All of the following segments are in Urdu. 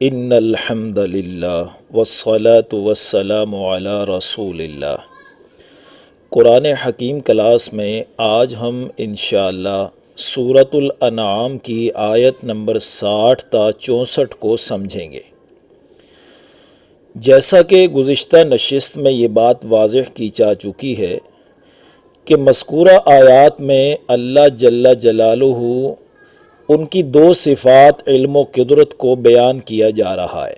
ان الحمد للہ والصلاة والسلام علی رسول اللہ۔ قرآن حکیم کلاس میں آج ہم انشاءاللہ سورۃ الانعام کی آیت نمبر 60 تا 64 کو سمجھیں گے۔ جیسا کہ گزشتہ نشست میں یہ بات واضح کی جا چکی ہے کہ مذکورہ آیات میں اللہ جل جلالہ ان کی دو صفات علم و قدرت کو بیان کیا جا رہا ہے۔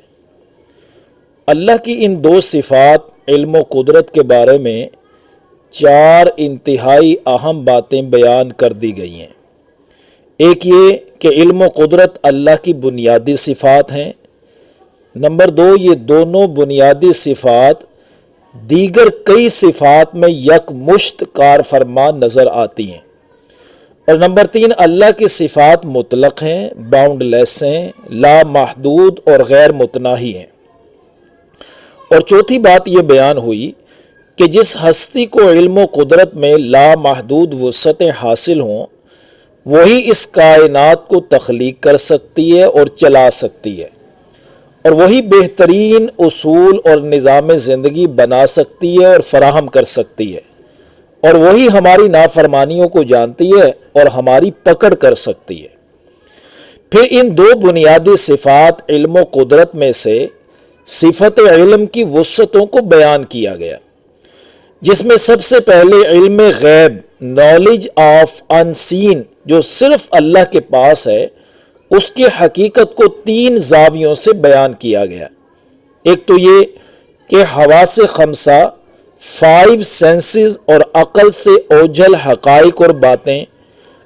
اللہ کی ان دو صفات علم و قدرت کے بارے میں 4 انتہائی اہم باتیں بیان کر دی گئی ہیں۔ ایک یہ کہ علم و قدرت اللہ کی بنیادی صفات ہیں۔ نمبر 2، یہ دونوں بنیادی صفات دیگر کئی صفات میں یکمشت کار فرما نظر آتی ہیں۔ اور نمبر 3، اللہ کی صفات مطلق ہیں، باؤنڈ لیس ہیں، لا محدود اور غیر متناہی ہیں۔ اور چوتھی بات یہ بیان ہوئی کہ جس ہستی کو علم و قدرت میں لا محدود وسعتیں حاصل ہوں وہی اس کائنات کو تخلیق کر سکتی ہے اور چلا سکتی ہے، اور وہی بہترین اصول اور نظام زندگی بنا سکتی ہے اور فراہم کر سکتی ہے، اور وہی ہماری نافرمانیوں کو جانتی ہے اور ہماری پکڑ کر سکتی ہے۔ پھر ان دو بنیادی صفات علم و قدرت میں سے صفت علم کی وسعتوں کو بیان کیا گیا، جس میں سب سے پہلے علم غیب، نالج آف انسین، جو صرف اللہ کے پاس ہے، اس کی حقیقت کو 3 زاویوں سے بیان کیا گیا۔ ایک تو یہ کہ حواس خمسہ، 5 سینسز اور عقل سے اوجھل حقائق اور باتیں۔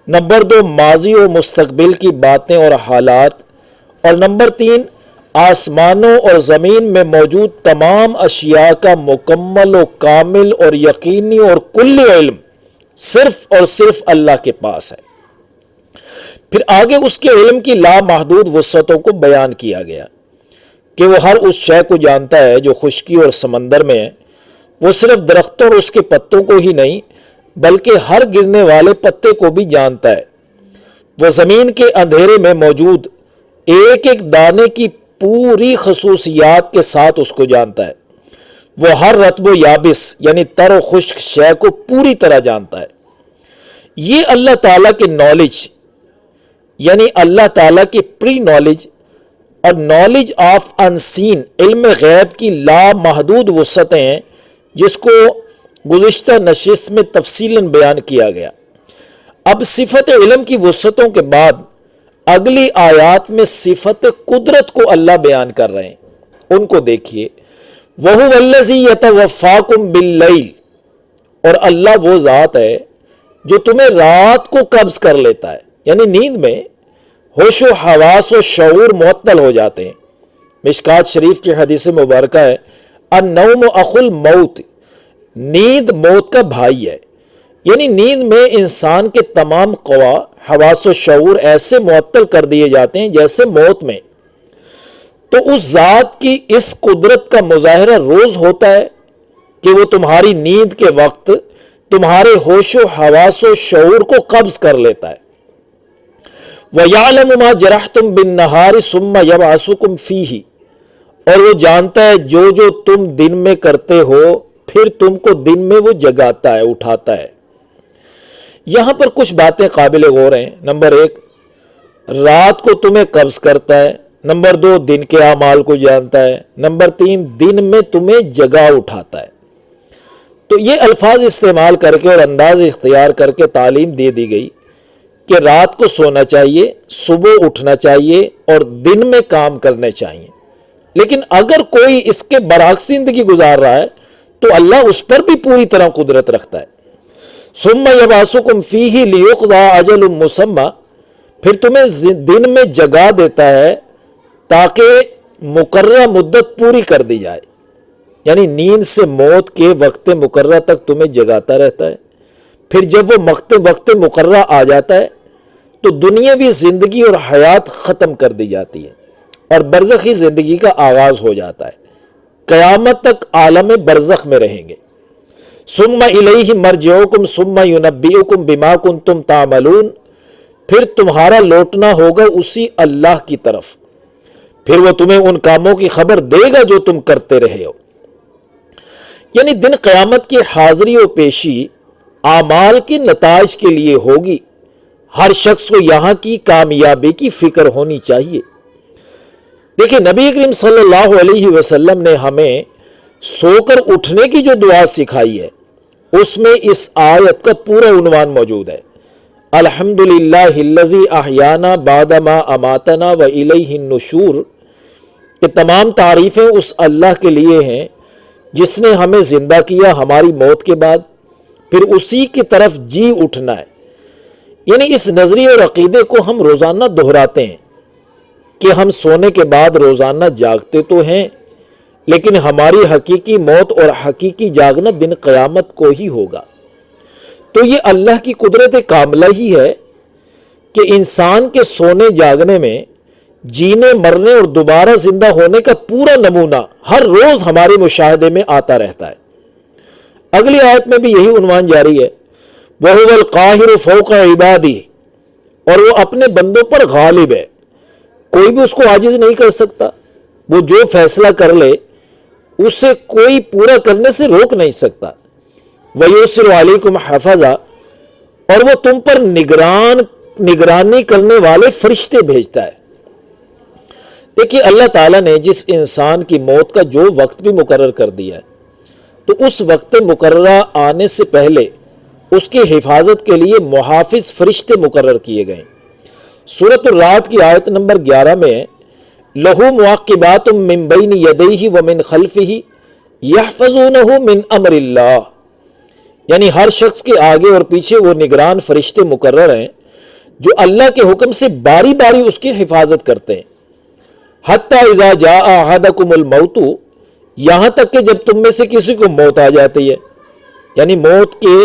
نمبر 2، ماضی و مستقبل کی باتیں اور حالات۔ اور نمبر 3، آسمانوں اور زمین میں موجود تمام اشیاء کا مکمل و کامل اور یقینی اور کلی علم صرف اور صرف اللہ کے پاس ہے۔ پھر آگے اس کے علم کی لامحدود وسعتوں کو بیان کیا گیا کہ وہ ہر اس شے کو جانتا ہے جو خشکی اور سمندر میں ہے۔ وہ صرف درختوں اور اس کے پتوں کو ہی نہیں بلکہ ہر گرنے والے پتے کو بھی جانتا ہے۔ وہ زمین کے اندھیرے میں موجود ایک ایک دانے کی پوری خصوصیات کے ساتھ اس کو جانتا ہے۔ وہ ہر رطب و یابس یعنی تر و خشک شے کو پوری طرح جانتا ہے۔ یہ اللہ تعالیٰ کی نالج یعنی اللہ تعالیٰ کی پری نالج اور نالج آف انسین، علم غیب کی لامحدود وسعتیں ہیں، جس کو گزشتہ نشست میں تفصیلاً بیان کیا گیا۔ اب صفت علم کی وسعتوں کے بعد اگلی آیات میں صفت قدرت کو اللہ بیان کر رہے ہیں، ان کو دیکھیے۔ وَهُوَ الَّذِي يَتَوَفَّاكُمْ بِاللَّيْلِ، اور اللہ وہ ذات ہے جو تمہیں رات کو قبض کر لیتا ہے، یعنی نیند میں ہوش و حواس و شعور معطل ہو جاتے ہیں۔ مشکات شریف کی حدیث مبارکہ ہے، النوم اخو الموت، نیند موت کا بھائی ہے۔ یعنی نیند میں انسان کے تمام قوا، حواس و شعور ایسے معطل کر دیے جاتے ہیں جیسے موت میں۔ تو اس ذات کی اس قدرت کا مظاہرہ روز ہوتا ہے کہ وہ تمہاری نیند کے وقت تمہارے ہوش و حواس و شعور کو قبض کر لیتا ہے۔ وَيَعْلَمُ مَا جَرَحْتُمْ بِالنَّهَارِ ثُمَّ يَبْعَثُكُمْ فِيهِ، اور وہ جانتا ہے جو جو تم دن میں کرتے ہو پھر تم کو دن میں وہ جگاتا ہے، اٹھاتا ہے۔ یہاں پر کچھ باتیں قابل غور ہیں۔ نمبر 1، رات کو تمہیں قبض کرتا ہے۔ نمبر 2، دن کے اعمال کو جانتا ہے۔ نمبر 3، دن میں تمہیں جگا اٹھاتا ہے۔ تو یہ الفاظ استعمال کر کے اور انداز اختیار کر کے تعلیم دے دی گئی کہ رات کو سونا چاہیے، صبح اٹھنا چاہیے اور دن میں کام کرنے چاہیے۔ لیکن اگر کوئی اس کے برعکس زندگی گزار رہا ہے تو اللہ اس پر بھی پوری طرح قدرت رکھتا ہے۔ ثم یبعثکم فیہ لیقضی اجل مسمی، پھر تمہیں دن میں جگا دیتا ہے تاکہ مقررہ مدت پوری کر دی جائے۔ یعنی نیند سے موت کے وقت مقررہ تک تمہیں جگاتا رہتا ہے۔ پھر جب وہ وقت مقررہ آ جاتا ہے تو دنیاوی زندگی اور حیات ختم کر دی جاتی ہے اور برزخی زندگی کا آغاز ہو جاتا ہے۔ قیامت تک عالم برزخ میں رہیں گے۔ ثم الیہ مرجعکم ثم ینبئکم بما کنتم تعملون، پھر تمہارا لوٹنا ہوگا اسی اللہ کی طرف، پھر وہ تمہیں ان کاموں کی خبر دے گا جو تم کرتے رہے ہو۔ یعنی دن قیامت کی حاضری و پیشی اعمال کے نتائج کے لیے ہوگی۔ ہر شخص کو یہاں کی کامیابی کی فکر ہونی چاہیے۔ دیکھیں نبی کریم صلی اللہ علیہ وسلم نے ہمیں سو کر اٹھنے کی جو دعا سکھائی ہے اس میں اس آیت کا پورا عنوان موجود ہے، الحمدللہ الذی احیانا بعد ما اماتنا والیہ النشور، کہ تمام تعریفیں اس اللہ کے لیے ہیں جس نے ہمیں زندہ کیا ہماری موت کے بعد، پھر اسی کی طرف جی اٹھنا ہے۔ یعنی اس نظریے اور عقیدے کو ہم روزانہ دہراتے ہیں کہ ہم سونے کے بعد روزانہ جاگتے تو ہیں، لیکن ہماری حقیقی موت اور حقیقی جاگنا دن قیامت کو ہی ہوگا۔ تو یہ اللہ کی قدرت کاملہ ہی ہے کہ انسان کے سونے جاگنے میں جینے مرنے اور دوبارہ زندہ ہونے کا پورا نمونہ ہر روز ہمارے مشاہدے میں آتا رہتا ہے۔ اگلی آیت میں بھی یہی عنوان جاری ہے، وَهُوَ الْقَاهِرُ فَوْقَ عِبَادِهِ، اور وہ اپنے بندوں پر غالب ہے، کوئی بھی اس کو عاجز نہیں کر سکتا، وہ جو فیصلہ کر لے اسے کوئی پورا کرنے سے روک نہیں سکتا۔ وَيُرْسِلُ عَلَيْكُمْ حَفَظًا، اور وہ تم پر نگرانی کرنے والے فرشتے بھیجتا ہے۔ دیکھیے اللہ تعالیٰ نے جس انسان کی موت کا جو وقت بھی مقرر کر دیا ہے تو اس وقت مقررہ آنے سے پہلے اس کی حفاظت کے لیے محافظ فرشتے مقرر کیے گئے۔ سورۃ الرعد کی آیت نمبر 11 میں لَهُ مُعَقِّبَاتٌ مِّن بَيْنِ يَدَيْهِ وَمِن خَلْفِهِ يَحْفَظُونَهُ مِنْ أَمْرِ اللَّهِ، یعنی ہر شخص کے آگے اور پیچھے وہ نگران فرشتے مقرر ہیں جو اللہ کے حکم سے باری باری اس کی حفاظت کرتے ہیں۔ حَتَّى إِذَا جَاءَ أَحَدَكُمُ الْمَوْتُ، یہاں تک کہ جب تم میں سے کسی کو موت آ جاتی ہے، یعنی موت کے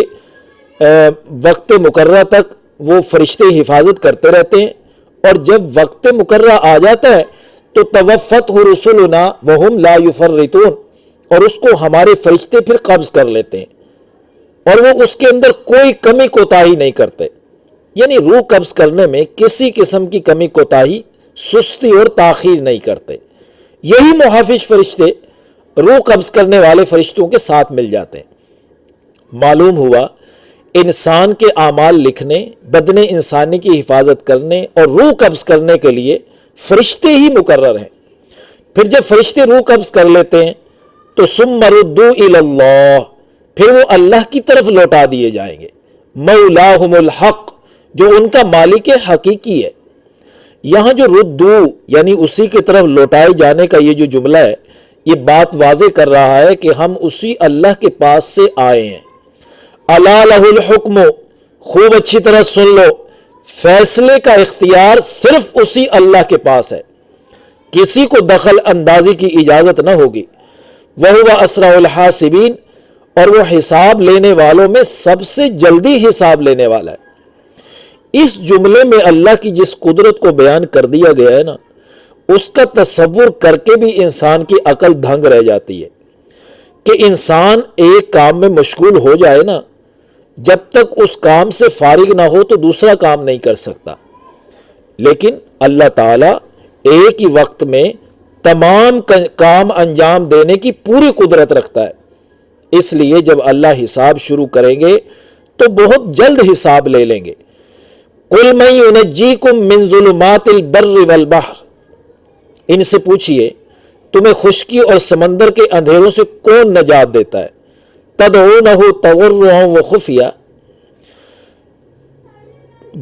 وقت مقررہ تک وہ فرشتے حفاظت کرتے رہتے ہیں، اور جب وقت مقررہ آ جاتا ہے تو توفته رسلنا وهم لا يفرطون، اور اس کو ہمارے فرشتے پھر قبض کر لیتے ہیں اور وہ اس کے اندر کوئی کمی کوتاہی نہیں کرتے۔ یعنی روح قبض کرنے میں کسی قسم کی کمی کوتاہی، سستی اور تاخیر نہیں کرتے۔ یہی محافظ فرشتے روح قبض کرنے والے فرشتوں کے ساتھ مل جاتے ہیں۔ معلوم ہوا انسان کے اعمال لکھنے، بدن انسانی کی حفاظت کرنے اور روح قبض کرنے کے لیے فرشتے ہی مقرر ہیں۔ پھر جب فرشتے روح قبض کر لیتے ہیں تو ثم ردوا الی اللہ، پھر وہ اللہ کی طرف لوٹا دیے جائیں گے، مولاہم الحق، جو ان کا مالک حقیقی ہے۔ یہاں جو ردو یعنی اسی کی طرف لوٹائے جانے کا یہ جو جملہ ہے، یہ بات واضح کر رہا ہے کہ ہم اسی اللہ کے پاس سے آئے ہیں۔ الا لہ الحکم، خوب اچھی طرح سن لو، فیصلے کا اختیار صرف اسی اللہ کے پاس ہے، کسی کو دخل اندازی کی اجازت نہ ہوگی۔ وہو اسرع الحاسبین، اور وہ حساب لینے والوں میں سب سے جلدی حساب لینے والا ہے۔ اس جملے میں اللہ کی جس قدرت کو بیان کر دیا گیا ہے نا، اس کا تصور کر کے بھی انسان کی عقل دھنگ رہ جاتی ہے کہ انسان ایک کام میں مشغول ہو جائے نا، جب تک اس کام سے فارغ نہ ہو تو دوسرا کام نہیں کر سکتا۔ لیکن اللہ تعالیٰ ایک ہی وقت میں تمام کام انجام دینے کی پوری قدرت رکھتا ہے، اس لیے جب اللہ حساب شروع کریں گے تو بہت جلد حساب لے لیں گے۔ قُلْ مَن يُنَجِّيكُم مِّن ظُلُمَاتِ الْبَرِّ وَالْبَحْرِ، ان سے پوچھئے تمہیں خشکی اور سمندر کے اندھیروں سے کون نجات دیتا ہے؟ تدعونہ تضرعا وخفیا،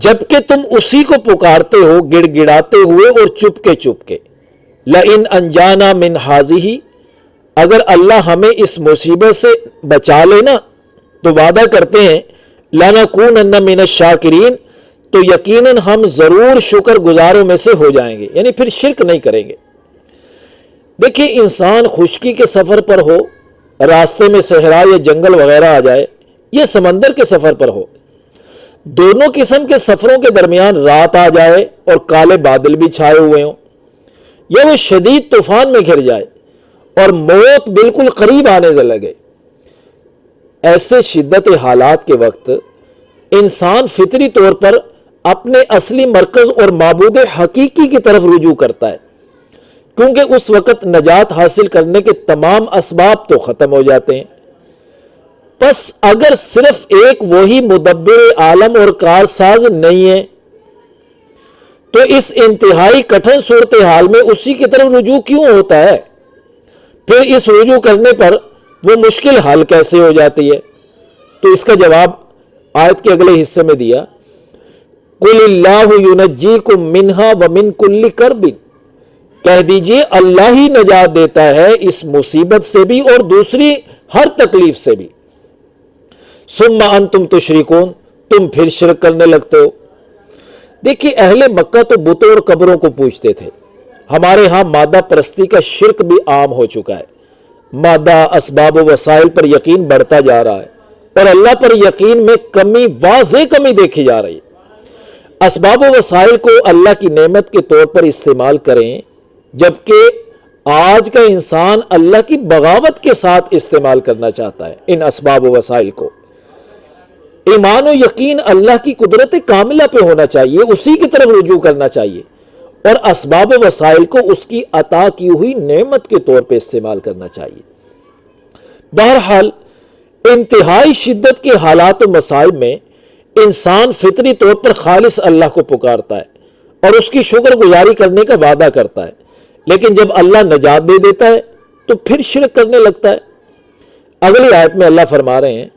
جبکہ تم اسی کو پکارتے ہو گڑ گڑاتے ہوئے اور چپکے چپکے۔ لئن انجانا من ہذہ، اگر اللہ ہمیں اس مصیبت سے بچا لینا تو وعدہ کرتے ہیں لنکونن من الشاکرین، تو یقیناً ہم ضرور شکر گزاروں میں سے ہو جائیں گے، یعنی پھر شرک نہیں کریں گے۔ دیکھیں انسان خشکی کے سفر پر ہو، راستے میں صحرا یا جنگل وغیرہ آ جائے، یا سمندر کے سفر پر ہو، دونوں قسم کے سفروں کے درمیان رات آ جائے اور کالے بادل بھی چھائے ہوئے ہوں، یا وہ شدید طوفان میں گھر جائے اور موت بالکل قریب آنے سے لگے، ایسے شدت حالات کے وقت انسان فطری طور پر اپنے اصلی مرکز اور معبود حقیقی کی طرف رجوع کرتا ہے، کیونکہ اس وقت نجات حاصل کرنے کے تمام اسباب تو ختم ہو جاتے ہیں۔ پس اگر صرف ایک وہی مدبر عالم اور کارساز نہیں ہے تو اس انتہائی کٹھن صورتحال میں اسی کی طرف رجوع کیوں ہوتا ہے؟ پھر اس رجوع کرنے پر وہ مشکل حل کیسے ہو جاتی ہے؟ تو اس کا جواب آیت کے اگلے حصے میں دیا، قُلِ اللَّهُ يُنَجِّيكُم مِّنْهَا وَمِن كُلِّ كَرْبٍ، کہہ دیجئے اللہ ہی نجات دیتا ہے اس مصیبت سے بھی اور دوسری ہر تکلیف سے بھی۔ ثم انتم تشرکون، تم پھر شرک کرنے لگتے ہو۔ دیکھیے اہل مکہ تو بتوں اور قبروں کو پوجتے تھے، ہمارے ہاں مادہ پرستی کا شرک بھی عام ہو چکا ہے۔ مادہ، اسباب و وسائل پر یقین بڑھتا جا رہا ہے اور اللہ پر یقین میں کمی، واضح کمی دیکھی جا رہی ہے۔ اسباب و وسائل کو اللہ کی نعمت کے طور پر استعمال کریں، جبکہ آج کا انسان اللہ کی بغاوت کے ساتھ استعمال کرنا چاہتا ہے ان اسباب و وسائل کو۔ ایمان و یقین اللہ کی قدرت کاملہ پہ ہونا چاہیے، اسی کی طرف رجوع کرنا چاہیے، اور اسباب و وسائل کو اس کی عطا کی ہوئی نعمت کے طور پہ استعمال کرنا چاہیے۔ بہرحال انتہائی شدت کے حالات و مسائل میں انسان فطری طور پر خالص اللہ کو پکارتا ہے اور اس کی شکر گزاری کرنے کا وعدہ کرتا ہے، لیکن جب اللہ نجات دے دیتا ہے تو پھر شرک کرنے لگتا ہے۔ اگلی آیت میں اللہ فرما رہے ہیں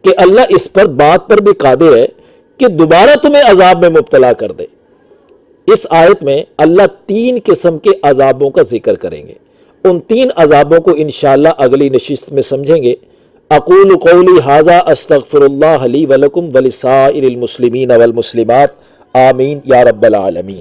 کہ اللہ اس بات پر بھی قادر ہے کہ دوبارہ تمہیں عذاب میں مبتلا کر دے۔ اس آیت میں اللہ 3 قسم کے عذابوں کا ذکر کریں گے، ان 3 عذابوں کو انشاءاللہ اگلی نشست میں سمجھیں گے۔ اقول قولی ھذا استغفر اللہ لی ولکم ولسائر المسلمین والمسلمات، آمین یا رب العالمین۔